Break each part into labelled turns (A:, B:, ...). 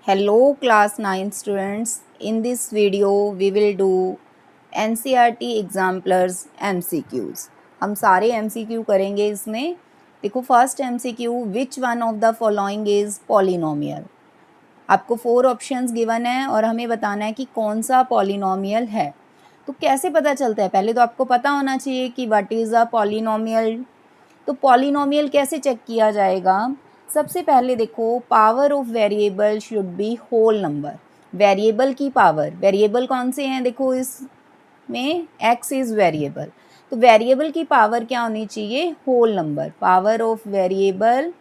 A: Hello class 9 students. In this video we will do NCERT Examplers MCQs. हम सारे MCQ करेंगे इसमें। देखो first MCQ, which one of the following is polynomial. आपको 4 options given है और हमें बताना है कि कौन सा पॉलिनोमियल है। तो कैसे पता चलता है? पहले तो आपको पता होना चाहिए कि व्हाट इज़ अ पॉलिनोमियल। तो पॉलिनोमियल कैसे चेक किया जाएगा? सबसे पहले देखो, power of variable should be whole number. Variable की पावर, वेरिएबल कौन से हैं? देखो इसमें x इज़ वेरिएबल, तो वेरिएबल की पावर क्या होनी चाहिए? Whole number. Power of variable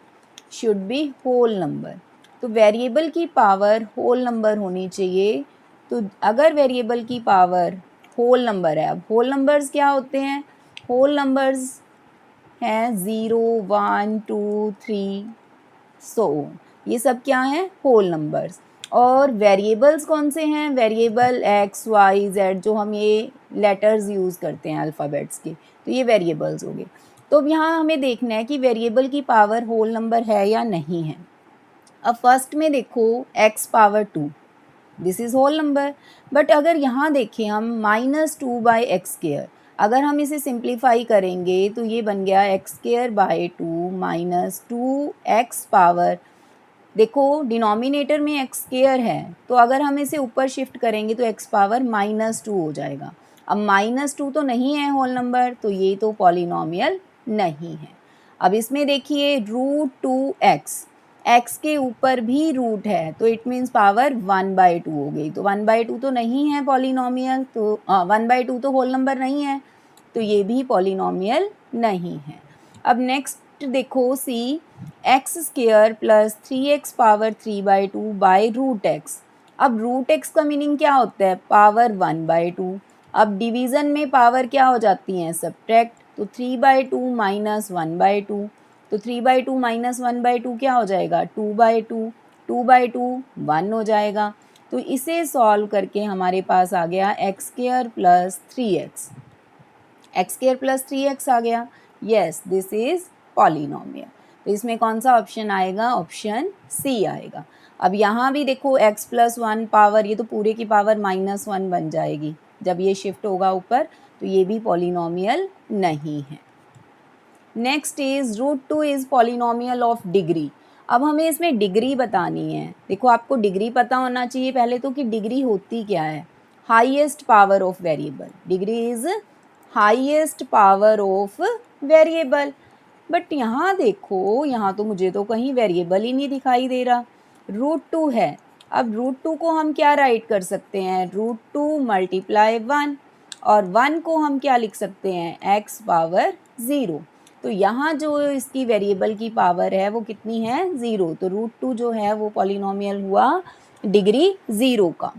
A: should be whole number. तो वेरिएबल की पावर होल नंबर होनी चाहिए। तो अगर वेरिएबल की पावर होल नंबर है, अब होल नंबर्स क्या होते हैं? होल नंबर्स हैं 0, 1, 2, 3 सो ये सब क्या हैं? Whole numbers. और वेरिएबल्स कौन से हैं? वेरिएबल x, y, z, जो हम ये लेटर्स यूज़ करते हैं अल्फ़ाबेट्स के, तो ये वेरिएबल्स हो गए। तो अब यहाँ हमें देखना है कि वेरिएबल की पावर होल नंबर है या नहीं है। अब फर्स्ट में देखो x power 2, this is whole number. But अगर यहाँ देखें हम -2/x², अगर हम इसे सिंप्लीफाई करेंगे तो ये बन गया x²/2 -2x पावर। देखो डिनोमिनेटर में x² है, तो अगर हम इसे ऊपर शिफ्ट करेंगे तो x पावर -2 हो जाएगा। अब -2 तो नहीं है होल नंबर, तो ये तो पॉलिनोमियल नहीं है। अब इसमें देखिए √2x, x के ऊपर भी रूट है, तो इट मीन्स पावर 1/2 हो गई। तो 1/2 तो नहीं है पॉलिनोमियल, तो 1/2 तो होल नंबर नहीं है, तो ये भी पॉलिनोमियल नहीं है। अब नेक्स्ट देखो सी, x² + 3x power 3/2 by √x। अब √x का मीनिंग क्या होता है? पावर 1/2। अब डिवीज़न में पावर क्या हो जाती हैं? सब्ट्रैक्ट। तो 3/2 - 1/2, तो 3/2 - 1/2 क्या हो जाएगा? 2/2, 2/2 1 हो जाएगा। तो इसे सॉल्व करके हमारे पास आ गया x² + 3x। x² + 3x आ गया। Yes, this is polynomial. तो इसमें कौन सा ऑप्शन आएगा? ऑप्शन सी आएगा। अब यहाँ भी देखो x + 1 पावर, ये तो पूरे की पावर -1 बन जाएगी जब ये शिफ्ट होगा ऊपर, तो ये भी पॉलिनोमियल नहीं है। Next is √2 is polynomial of degree. अब हमें इसमें डिग्री बतानी है। देखो आपको डिग्री पता होना चाहिए पहले तो कि डिग्री होती क्या है। Highest power of variable, degree is highest power of variable. But यहाँ देखो, यहाँ तो मुझे तो कहीं वेरिएबल ही नहीं दिखाई दे रहा, √2 है। अब √2 को हम क्या राइट कर सकते हैं? √2 × 1, और 1 को हम क्या लिख सकते हैं? x power 0। तो यहाँ जो इसकी वेरिएबल की पावर है वो कितनी है? 0। तो √2 जो है वो पॉलिनोमियल हुआ डिग्री 0 का।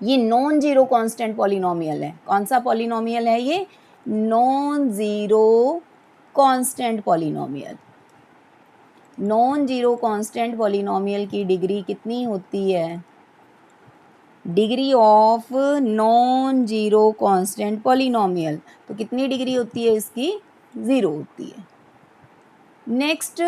A: ये नॉन जीरो कांस्टेंट पॉलिनोमियल है। कौन सा पॉलिनोमियल है ये? Non zero constant polynomial. Non zero constant polynomial की डिग्री कितनी होती है? Degree of non zero constant polynomial, तो कितनी डिग्री होती है इसकी? 0 होती है। Next,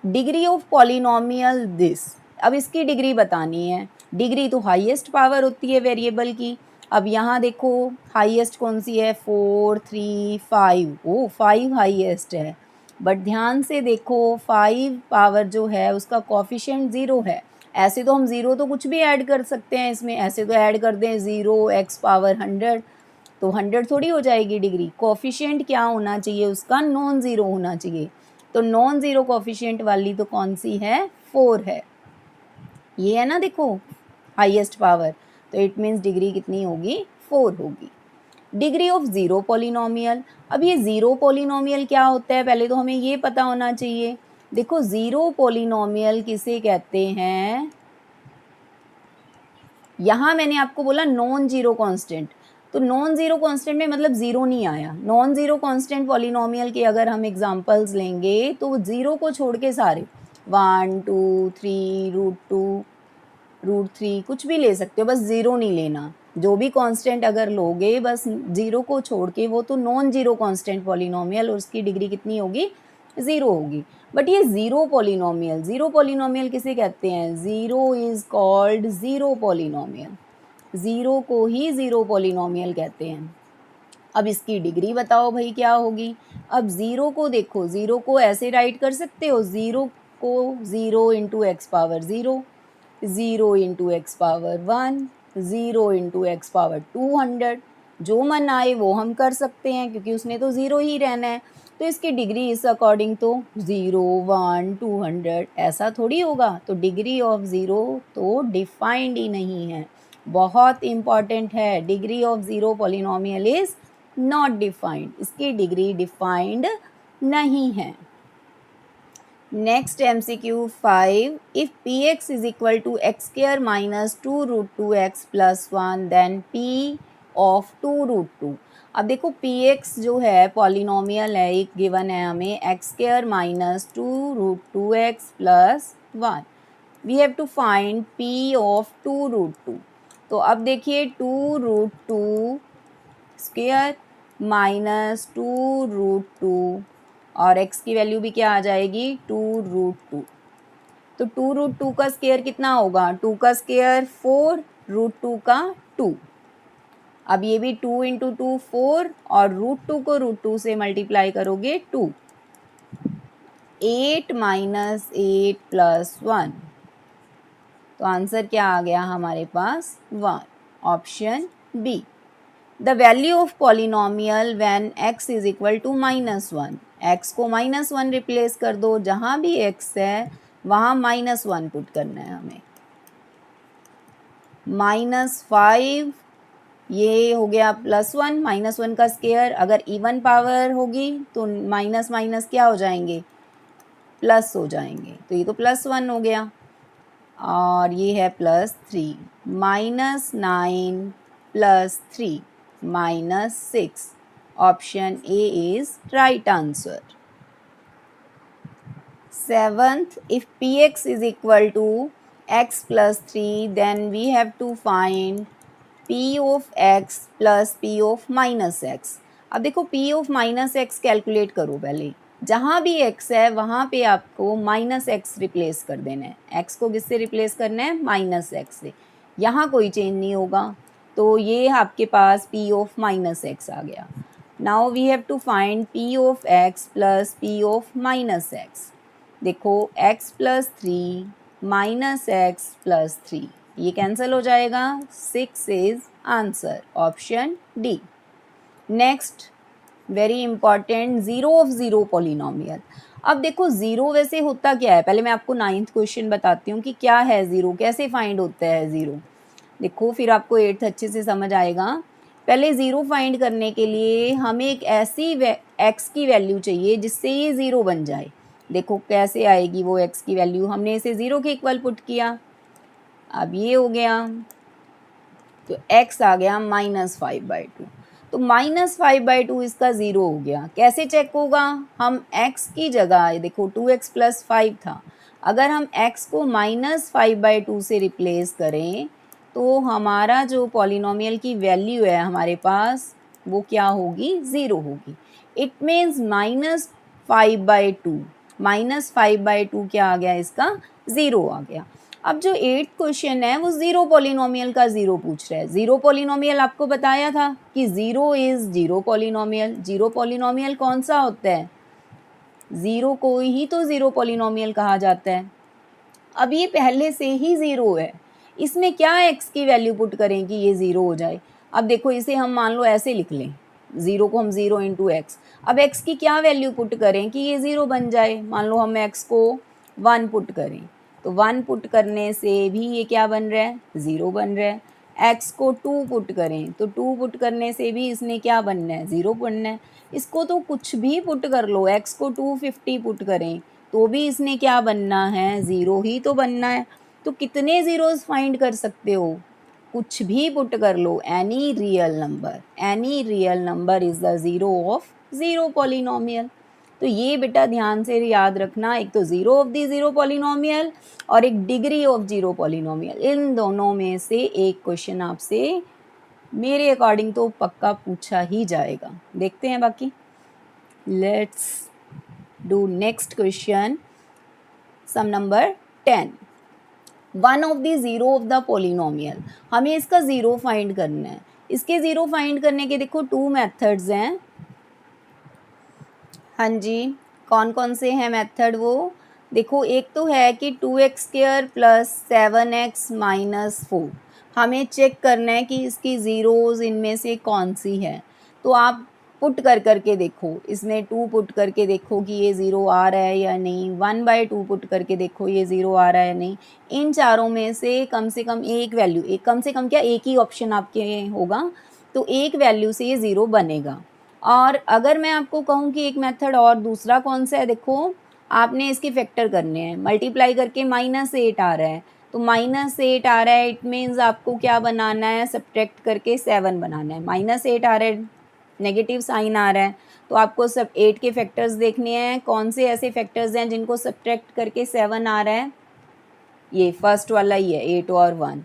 A: degree of polynomial this. अब इसकी डिग्री बतानी है। डिग्री तो हाईएस्ट पावर होती है वेरिएबल की। अब यहाँ देखो हाईएस्ट कौन सी है? 4, 3, 5। ओ 5 हाईएस्ट है, बट ध्यान से देखो 5 पावर जो है उसका कोफिशिएंट 0 है। ऐसे तो हम 0 तो कुछ भी ऐड कर सकते हैं इसमें, ऐसे तो ऐड कर दें 0 x पावर 100, तो 100 थोड़ी हो जाएगी डिग्री। कोफिशिएंट क्या होना चाहिए उसका? नॉन ज़ीरो होना चाहिए। तो नॉन ज़ीरो कोफिशिएंट वाली तो कौन सी है? 4 है। ये है ना, देखो हाईएस्ट पावर, तो इट मीन्स डिग्री कितनी होगी? 4 होगी। Degree of zero polynomial. अब ये ज़ीरो पॉलिनोमियल क्या होता है? पहले तो हमें ये पता होना चाहिए। देखो ज़ीरो पॉलिनोमियल किसे कहते हैं? यहाँ मैंने आपको बोला नॉन जीरो कांस्टेंट, तो नॉन जीरो कांस्टेंट में मतलब ज़ीरो नहीं आया। नॉन जीरो कांस्टेंट पॉलिनोमियल के अगर हम एग्जांपल्स लेंगे तो ज़ीरो को छोड़ के सारे 1, 2, 3, √2, √3 कुछ भी ले सकते हो, बस ज़ीरो नहीं लेना। जो भी कांस्टेंट अगर लोगे बस ज़ीरो को छोड़ के, वो तो नॉन जीरो कांस्टेंट पॉलिनोमियल, और उसकी डिग्री कितनी होगी? ज़ीरो होगी। बट ये ज़ीरो पॉलिनोमियल किसे कहते हैं? Zero is called zero polynomial, zero को ही ज़ीरो पॉलिनोमियल कहते हैं। अब इसकी डिग्री बताओ भाई क्या होगी? अब ज़ीरो को देखो, ज़ीरो को ऐसे राइट कर सकते हो, ज़ीरो को zero into x power zero, zero into x power 1, zero into x power 200, जो मन आए वो हम कर सकते हैं क्योंकि उसने तो ज़ीरो ही रहना है। तो इसकी डिग्री इस अकॉर्डिंग तो 0, 1, 200 ऐसा थोड़ी होगा। तो डिग्री ऑफ ज़ीरो तो डिफाइंड ही नहीं है। बहुत इम्पॉर्टेंट है, degree of zero polynomial is not defined, इसकी डिग्री डिफाइंड नहीं है। Next MCQ 5, if px is equal to x square minus 2 root 2x plus 1 then p of 2 root 2। अब देखो px जो है पॉलिनोमियल है, एक गिवन है हमें x square minus 2 root 2x plus 1, we have to find p of 2 root 2। तो अब देखिए 2 root 2 स्क्वायर माइनस 2 रूट 2 और x की वैल्यू भी क्या आ जाएगी? 2 रूट 2। तो 2 रूट 2 का स्क्वायर कितना होगा? 2 का स्क्वायर 4, रूट 2 का 2। अब ये भी 2 इंटू 2 4 और रूट 2 को रूट 2 से मल्टीप्लाई करोगे 2, 8 माइनस 8 प्लस 1। तो आंसर क्या आ गया हमारे पास? 1, option B. The value of polynomial when x is equal to -1, x को -1 रिप्लेस कर दो, जहाँ भी x है वहाँ -1 पुट करना है हमें। -5 ये हो गया +1, -1 का स्क्वायर अगर इवन पावर होगी तो माइनस माइनस क्या हो जाएंगे? प्लस हो जाएंगे। तो ये तो +1 हो गया और ये है +3, -9 + 3 -6, option A is right answer। 7th, if px is equal to x plus 3 then we have to find p of x plus p of minus x। अब देखो p of minus x calculate करो पहले, जहाँ भी x है वहाँ पे आपको माइनस x रिप्लेस कर देना है। x को किससे रिप्लेस करना है? माइनस x से। यहाँ कोई चेंज नहीं होगा, तो ये आपके पास p of minus x आ गया। Now we have to find p of x plus p of minus x। देखो x plus 3 minus X plus 3 ये कैंसिल हो जाएगा, 6 is answer, option D. Next very important, zero of zero polynomial. अब देखो zero वैसे होता क्या है, पहले मैं आपको 9th क्वेश्चन बताती हूँ कि क्या है ज़ीरो, कैसे फाइंड होता है ज़ीरो। देखो फिर आपको 8th अच्छे से समझ आएगा। पहले ज़ीरो फाइंड करने के लिए हमें एक ऐसी एक्स की वैल्यू चाहिए जिससे ये ज़ीरो बन जाए। देखो कैसे आएगी वो एक्स की वैल्यू, हमने इसे ज़ीरो के इक्वल पुट किया, अब ये हो गया, तो x आ गया -5/2। तो -5/2 इसका ज़ीरो हो गया। कैसे चेक होगा? हम x की जगह देखो 2x + 5 था, अगर हम x को -5/2 से रिप्लेस करें तो हमारा जो पॉलिनोमियल की वैल्यू है हमारे पास वो क्या होगी? ज़ीरो होगी। इट मीन्स -5/2, -5/2 क्या आ गया? इसका ज़ीरो आ गया। अब जो 8th क्वेश्चन है वो ज़ीरो पॉलिनोमियल का ज़ीरो पूछ रहा है। ज़ीरो पॉलिनोमियल आपको बताया था कि zero is zero polynomial. Zero polynomial कौन सा होता है? ज़ीरो को ही तो ज़ीरो पॉलिनोमियल कहा जाता है। अब ये पहले से ही ज़ीरो है, इसमें क्या x की वैल्यू पुट करें कि ये ज़ीरो हो जाए? अब देखो इसे हम मान लो ऐसे लिख लें, ज़ीरो को हम 0 इंटू एक्स। अब x की क्या वैल्यू पुट करें कि ये ज़ीरो बन जाए? मान लो हम x को 1 पुट करें, तो 1 पुट करने से भी ये क्या बन रहा है? ज़ीरो बन रहा है। x को 2 पुट करें तो 2 पुट करने से भी इसने क्या बनना है? ज़ीरो बनना है। इसको तो कुछ भी पुट कर लो, x को 250 पुट करें तो भी इसने क्या बनना है? ज़ीरो ही तो बनना है। तो कितने ज़ीरोज़ फाइंड कर सकते हो? कुछ भी पुट कर लो, any real number is the zero of zero polynomial. तो ये बेटा ध्यान से याद रखना, एक तो zero of the zero polynomial और एक डिग्री ऑफ ज़ीरो पॉलिनोमियल, इन दोनों में से एक क्वेश्चन आपसे मेरे अकॉर्डिंग तो पक्का पूछा ही जाएगा। देखते हैं बाकी। Let's do next question, sum number 10. One of the zero of the polynomial, हमें इसका ज़ीरो फाइंड करना है। इसके ज़ीरो फाइंड करने के देखो टू मेथड्स हैं। हाँ जी, कौन कौन से हैं मेथड वो देखो, एक तो है कि 2x² प्लस 7x माइनस 4, हमें चेक करना है कि इसकी ज़ीरोज़ इनमें से कौन सी है। तो आप पुट करके देखो, इसमें 2 पुट करके देखो कि ये ज़ीरो आ रहा है या नहीं, 1/2 पुट करके देखो ये ज़ीरो आ रहा है नहीं। इन चारों में से कम एक वैल्यू, एक कम से कम क्या, एक ही ऑप्शन आपके होगा, तो एक वैल्यू से ये ज़ीरो बनेगा। और अगर मैं आपको कहूँ कि एक मेथड और दूसरा कौन सा है, देखो आपने इसके फैक्टर करने हैं, मल्टीप्लाई करके -8 आ रहा है, तो -8 आ रहा है, इट मीन्स आपको क्या बनाना है, सब्ट्रैक्ट करके 7 बनाना है। -8 आ रहा है, नेगेटिव साइन आ रहा है, तो आपको सब 8 के फैक्टर्स देखने हैं। कौन से ऐसे फैक्टर्स हैं जिनको सब्ट्रैक्ट करके 7 आ रहा है, ये फर्स्ट वाला ही है, 8 और 1।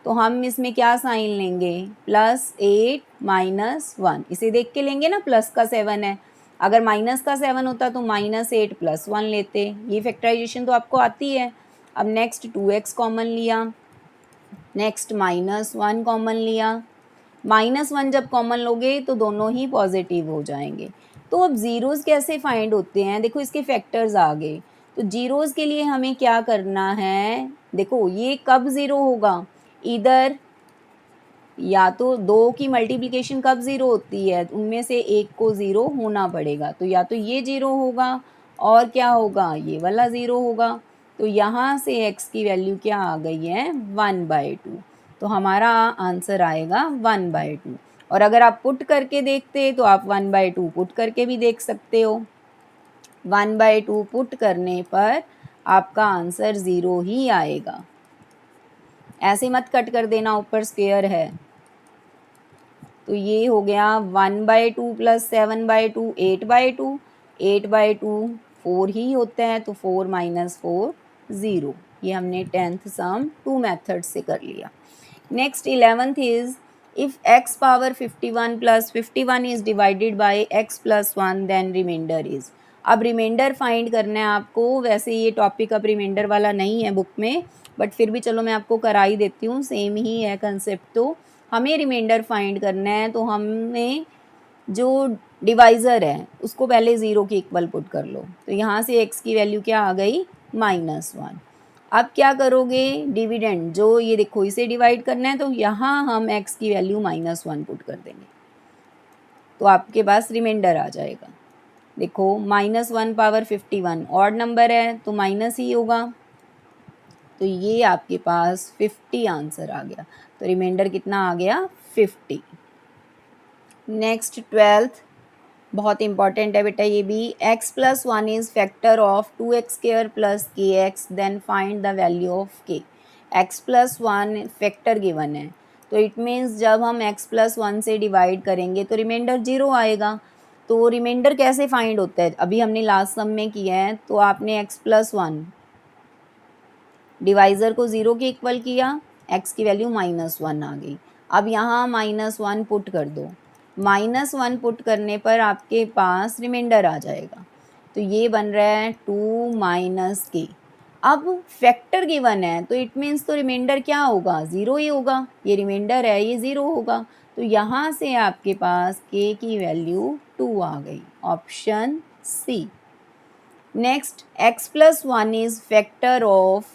A: तो हम इसमें क्या साइन लेंगे, +8 -1, इसे देख के लेंगे ना, प्लस का 7 है, अगर माइनस का 7 होता तो -8 + 1 लेते। ये फैक्टराइजेशन तो आपको आती है। अब नेक्स्ट 2x कॉमन लिया, नेक्स्ट -1 कॉमन लिया, -1 जब कॉमन लोगे तो दोनों ही पॉजिटिव हो जाएंगे। तो अब ज़ीरोज़ कैसे फाइंड होते हैं, देखो इसके फैक्टर्स आ गए। तो ज़ीरोज़ के लिए हमें क्या करना है, देखो ये कब ज़ीरो होगा, इधर या तो दो की मल्टीप्लिकेशन कब ज़ीरो होती है, उनमें से एक को ज़ीरो होना पड़ेगा। तो या तो ये ज़ीरो होगा और क्या होगा, ये वाला ज़ीरो होगा। तो यहाँ से x की वैल्यू क्या आ गई है, 1/2। तो हमारा आंसर आएगा 1/2। और अगर आप पुट करके देखते तो आप 1/2 पुट करके भी देख सकते हो। 1/2 पुट करने पर आपका आंसर ज़ीरो ही आएगा। ऐसे मत कट कर देना, ऊपर स्क्वायर है। तो ये हो गया 1/2 प्लस 7/2 8/2, 8/2 4 ही होता है, तो 4 - 4 0। ये हमने 10th सम 2 मेथड से कर लिया। Next 11th is if x power 51 plus 51 is divided by x plus 1 then remainder is. अब रिमाइंडर फाइंड करना है आपको। वैसे ये टॉपिक अब रिमाइंडर वाला नहीं है बुक में, बट फिर भी चलो मैं आपको करा ही देती हूँ, सेम ही है कंसेप्ट। तो हमें रिमाइंडर फाइंड करना है, तो हमें जो डिवाइज़र है उसको पहले ज़ीरो के इक्वल पुट कर लो। तो यहाँ से x की वैल्यू क्या आ गई, -1। अब क्या करोगे, डिविडेंड जो ये देखो इसे डिवाइड करना है, तो यहाँ हम x की वैल्यू -1 पुट कर देंगे, तो आपके पास रिमाइंडर आ जाएगा। देखो -1 पावर 51 ऑड नंबर है तो माइनस ही होगा, तो ये आपके पास 50 आंसर आ गया। तो रिमाइंडर कितना आ गया, 50। नेक्स्ट 12th बहुत इंपॉर्टेंट है बेटा ये भी। x plus 1 is factor of 2x² plus kx then find the value of k। x plus 1 factor given है, तो इट मीन्स जब हम x प्लस 1 से डिवाइड करेंगे तो रिमाइंडर 0 आएगा। तो रिमाइंडर कैसे फाइंड होता है, अभी हमने लास्ट सम में किया है। तो आपने x प्लस 1 डिवाइज़र को 0 के इक्वल किया, x की वैल्यू -1 आ गई। अब यहाँ -1 पुट कर दो, -1 पुट करने पर आपके पास रिमाइंडर आ जाएगा। तो ये बन रहा है 2 - k। अब फैक्टर गिवन है तो इट मीन्स तो रिमाइंडर क्या होगा, 0 ही होगा। ये रिमाइंडर है, ये 0 होगा। तो यहाँ से आपके पास k की वैल्यू 2 आ गई, option C. Next x plus 1 is factor of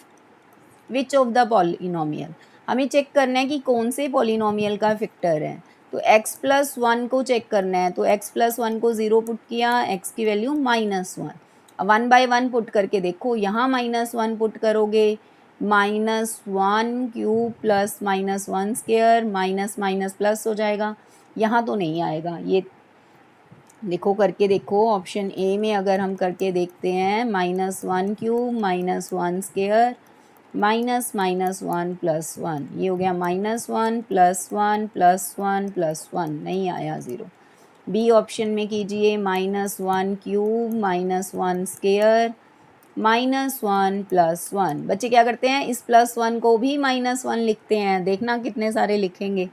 A: which of the polynomial. हमें चेक करना है कि कौन से पॉलिनोमियल का फैक्टर है। तो x प्लस 1 को चेक करना है, तो x प्लस 1 को 0 पुट किया, x की वैल्यू -1। अब 1/1 पुट करके देखो, यहाँ -1 पुट करोगे, -1³ plus -1 square minus minus plus हो जाएगा। यहाँ तो नहीं आएगा, ये देखो करके देखो, ऑप्शन ए में अगर हम करके देखते हैं, -1³ -1 स्क्वायर माइनस -1 + 1, ये हो गया -1 + 1 + 1 + 1, नहीं आया 0। बी ऑप्शन में कीजिए, -1³ -1 स्क्वायर -1 + 1। बच्चे क्या करते हैं, इस +1 को भी -1 लिखते हैं, देखना कितने सारे लिखेंगे।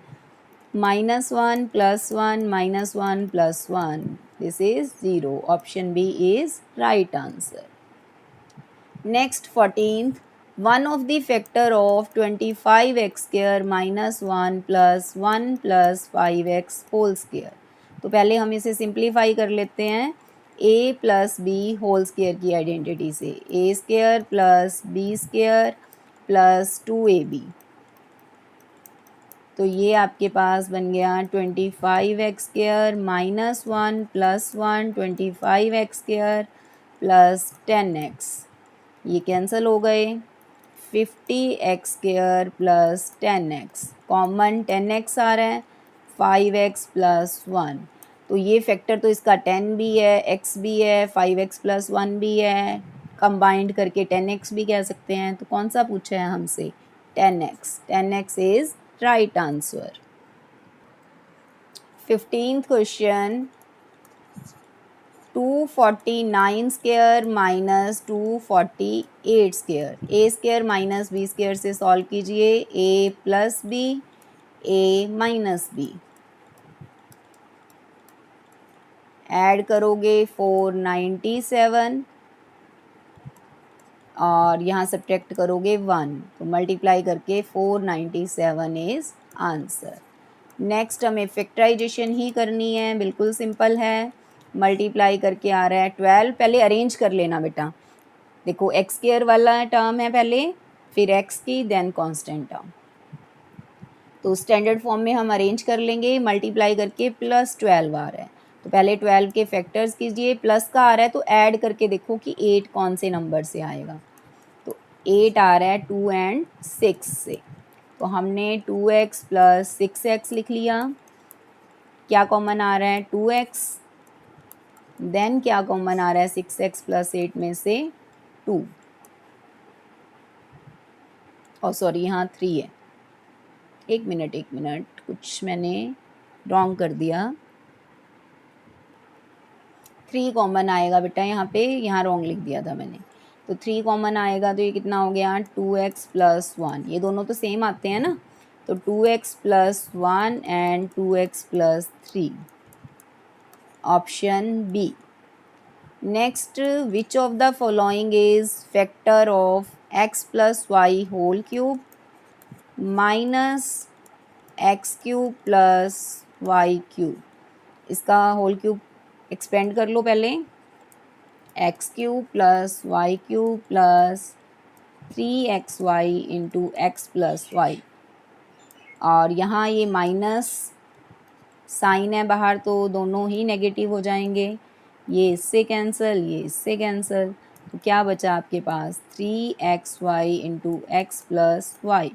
A: -1 + 1 -1 + 1, This is 0. Option B is right answer. Next 14th, one of the factor of 25x square minus 1 plus 1 plus 5x whole square. तो पहले हम इसे सिंप्लीफाई कर लेते हैं a plus B whole square की आइडेंटिटी से a square plus B square plus 2ab। तो ये आपके पास बन गया 25x square minus 1 plus 1 25x square plus 10x, ये कैंसिल हो गए। 50x square plus 10x, common 10x आ रहा है, 5x प्लस 1। तो ये फैक्टर तो इसका 10 भी है, x भी है, 5x प्लस 1 भी है, कंबाइंड करके 10x भी कह सकते हैं। तो कौन सा पूछा है हमसे? 10x। 10x is right answer. 15th question, 249 square minus 248 square, A square minus B square से सॉल्व कीजिए। A plus B, A minus B, add करोगे 497 और यहाँ सब्ट्रैक्ट करोगे 1, तो मल्टीप्लाई करके 497 इज़ आंसर। नेक्स्ट हमें फैक्टराइजेशन ही करनी है, बिल्कुल सिंपल है। मल्टीप्लाई करके आ रहा है 12, पहले अरेंज कर लेना बेटा। देखो एक्स स्क्वायर वाला टर्म है पहले, फिर एक्स की, देन कांस्टेंट टर्म। तो स्टैंडर्ड फॉर्म में हम अरेंज कर लेंगे। मल्टीप्लाई करके प्लस 12 आ रहा है, तो पहले 12 के फैक्टर्स कीजिए। प्लस का आ रहा है तो ऐड करके देखो कि 8 कौन से नंबर से आएगा। तो 8 आ रहा है 2 एंड 6 से, तो हमने 2x प्लस 6x लिख लिया। क्या कॉमन आ रहा है? 2x। देन क्या कॉमन आ रहा है 6x प्लस 8 में से? 2, और सॉरी यहाँ 3 है। एक मिनट कुछ मैंने रॉन्ग कर दिया। 3 कॉमन आएगा बेटा यहाँ पे, यहाँ रॉन्ग लिख दिया था मैंने। तो 3 कॉमन आएगा, तो ये कितना हो गया? 2x प्लस 1, ये दोनों तो सेम आते हैं ना, तो 2x plus 1 and 2x plus 3, option B. Next, which of the following is factor of x plus Y whole cube minus X cube plus Y cube? इसका होल क्यूब एक्सपेंड कर लो पहले। X cube plus Y cube plus 3xy into X plus Y, और यहाँ ये minus sign है बाहर, तो दोनों ही नेगेटिव हो जाएंगे। ये इससे कैंसिल, ये इससे कैंसिल, तो क्या बचा आपके पास? 3xy into X plus Y.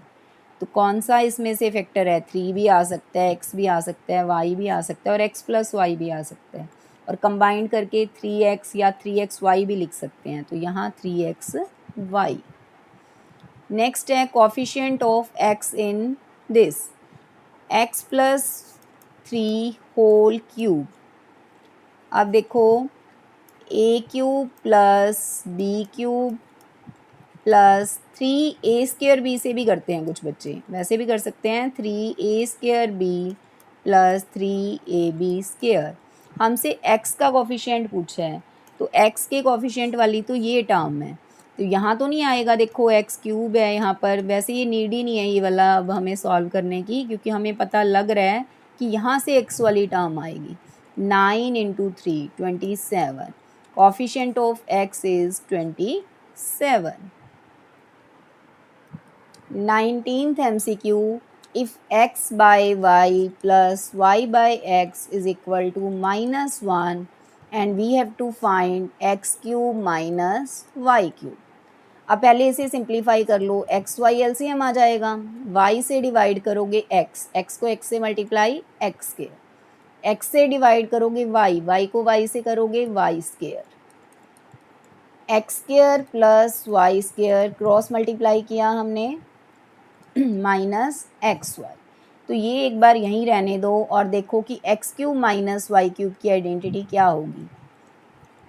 A: तो कौन सा इसमें से फैक्टर है? 3 भी आ सकता है, x भी आ सकता है, y भी आ सकता है, और x प्लस वाई भी आ सकता है, और कंबाइंड करके 3x या 3xy भी लिख सकते हैं। तो यहाँ 3xy। नेक्स्ट है coefficient of x in this, x plus 3 whole cube. अब देखो a cube plus B cube plus 3a square B से भी करते हैं कुछ बच्चे, वैसे भी कर सकते हैं। 3a square B plus 3ab square. हमसे x का कोफिशिएंट पूछा है, तो x के कोफिशिएंट वाली तो ये टर्म है, तो यहाँ तो नहीं आएगा। देखो x क्यूब है यहाँ पर, वैसे ये नीड ही नहीं है ये वाला अब हमें सॉल्व करने की, क्योंकि हमें पता लग रहा है कि यहाँ से x वाली टर्म आएगी। 9 into 3 27, coefficient of x is 27। 19th MCQ, if x by y plus y by x is equal to minus 1 and we have to find x cube minus y cube। अब पहले इसे simplify कर लो, X Y LCM आ जाएगा, y से divide करोगे x को x से मल्टीप्लाई x स्क्वायर, x से डिवाइड करोगे y को y से करोगे y square, x square plus Y square cross multiply किया हमने माइनस एक्स वाई। तो ये एक बार यहीं रहने दो और देखो कि X cube minus Y cube की आइडेंटिटी क्या होगी।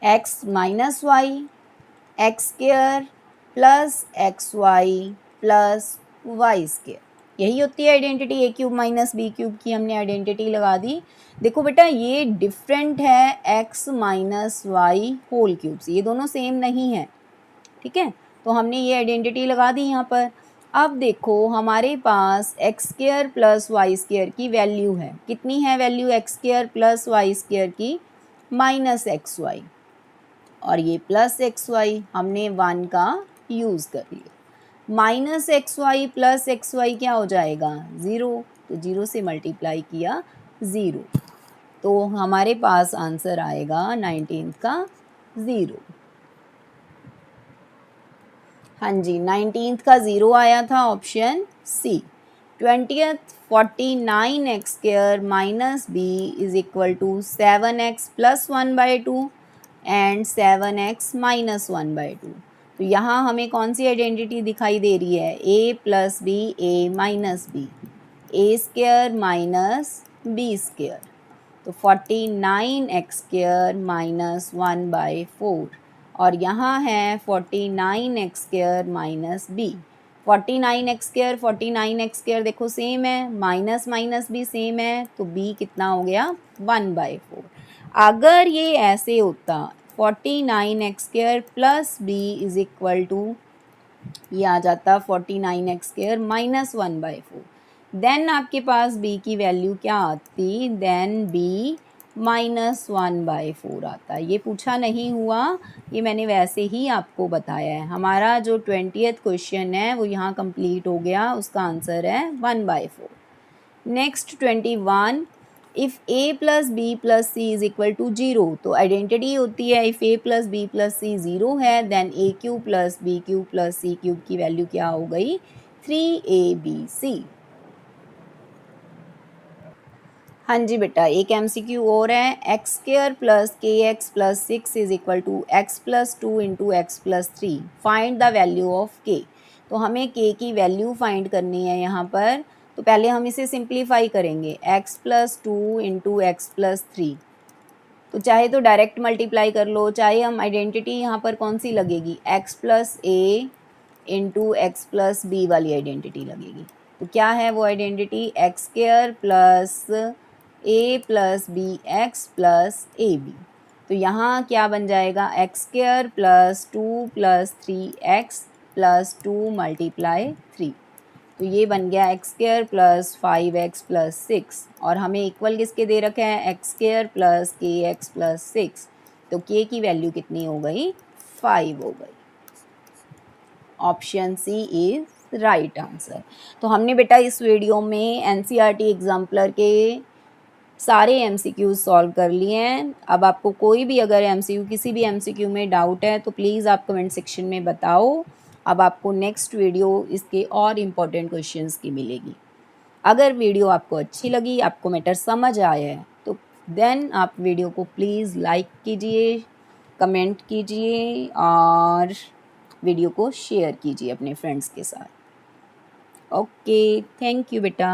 A: X minus Y, X square plus X Y plus Y square, यही होती है identity A cube minus B cube की, हमने आइडेंटिटी लगा दी। देखो बेटा ये डिफरेंट है X minus Y whole cube से, ये दोनों सेम नहीं है, ठीक है। तो हमने ये आइडेंटिटी लगा दी यहाँ पर। अब देखो हमारे पास x square plus Y square की वैल्यू है, कितनी है value x square plus Y square की, माइनस एक्स वाई, और ये प्लस एक्स वाई, हमने 1 का यूज़ कर लिया। Minus x Y plus X Y क्या हो जाएगा, 0, तो 0 से मल्टीप्लाई किया 0, तो हमारे पास आंसर आएगा 19 का 0। हाँ जी 19 का 0 आया था, option C. 20th 49 X square minus B is equal to 7x plus 1/2 and 7x minus 1/2। तो यहाँ हमें कौन सी आइडेंटिटी दिखाई दे रही है, a plus B, A minus B, A square minus B square. तो 49x स्क्वायर माइनस 1/4, और यहाँ है 49x square minus B. 49x square देखो सेम है, माइनस माइनस भी सेम है, तो b कितना हो गया 1/4। अगर ये ऐसे होता 49x square plus B is equal to, ये आ जाता 49x स्क्वायर माइनस 1/4, देन आपके पास b की वैल्यू क्या आती, देन b माइनस 1/4 आता है। ये पूछा नहीं हुआ, ये मैंने वैसे ही आपको बताया है। हमारा जो 20th क्वेश्चन है वो यहाँ कंप्लीट हो गया, उसका आंसर है 1/4। Next 21, if a plus b plus c is equal to 0, तो आइडेंटिटी होती है if a plus b plus c 0 है, then a cube plus B cube plus c cube की वैल्यू क्या हो गई, 3abc। हाँ जी बेटा एक MCQ और है, X square plus K X plus 6 is equal to X plus 2 into X plus 3, find the value of K. तो हमें के की वैल्यू फाइंड करनी है यहाँ पर। तो पहले हम इसे सिंप्लीफाई करेंगे, x plus 2 into X plus 3, तो चाहे तो डायरेक्ट मल्टीप्लाई कर लो, चाहे हम आइडेंटिटी यहाँ पर कौन सी लगेगी, X plus A into X plus B वाली आइडेंटिटी लगेगी। तो क्या है वो identity, X square plus A plus B X plus A B. तो यहाँ क्या बन जाएगा, X square plus 2 plus 3x plus 2 multiply 3, तो ये बन गया x square plus 5x plus 6, और हमें इक्वल किसके दे रखे हैं, x square plus K X plus 6, तो के की वैल्यू कितनी हो गई, 5 हो गई। Option C is right answer. तो हमने बेटा इस वीडियो में NCERT एग्जाम्पलर के सारे MCQ सॉल्व कर लिए हैं। अब आपको कोई भी अगर MCQ किसी भी MCQ में डाउट है तो प्लीज़ आप कमेंट सेक्शन में बताओ। अब आपको नेक्स्ट वीडियो इसके और इम्पोर्टेंट क्वेश्चंस की मिलेगी। अगर वीडियो आपको अच्छी लगी, आपको मैटर समझ आया है, तो देन आप वीडियो को प्लीज़ लाइक कीजिए, कमेंट कीजिए और वीडियो को शेयर कीजिए अपने फ्रेंड्स के साथ। ओके, थैंक यू बेटा।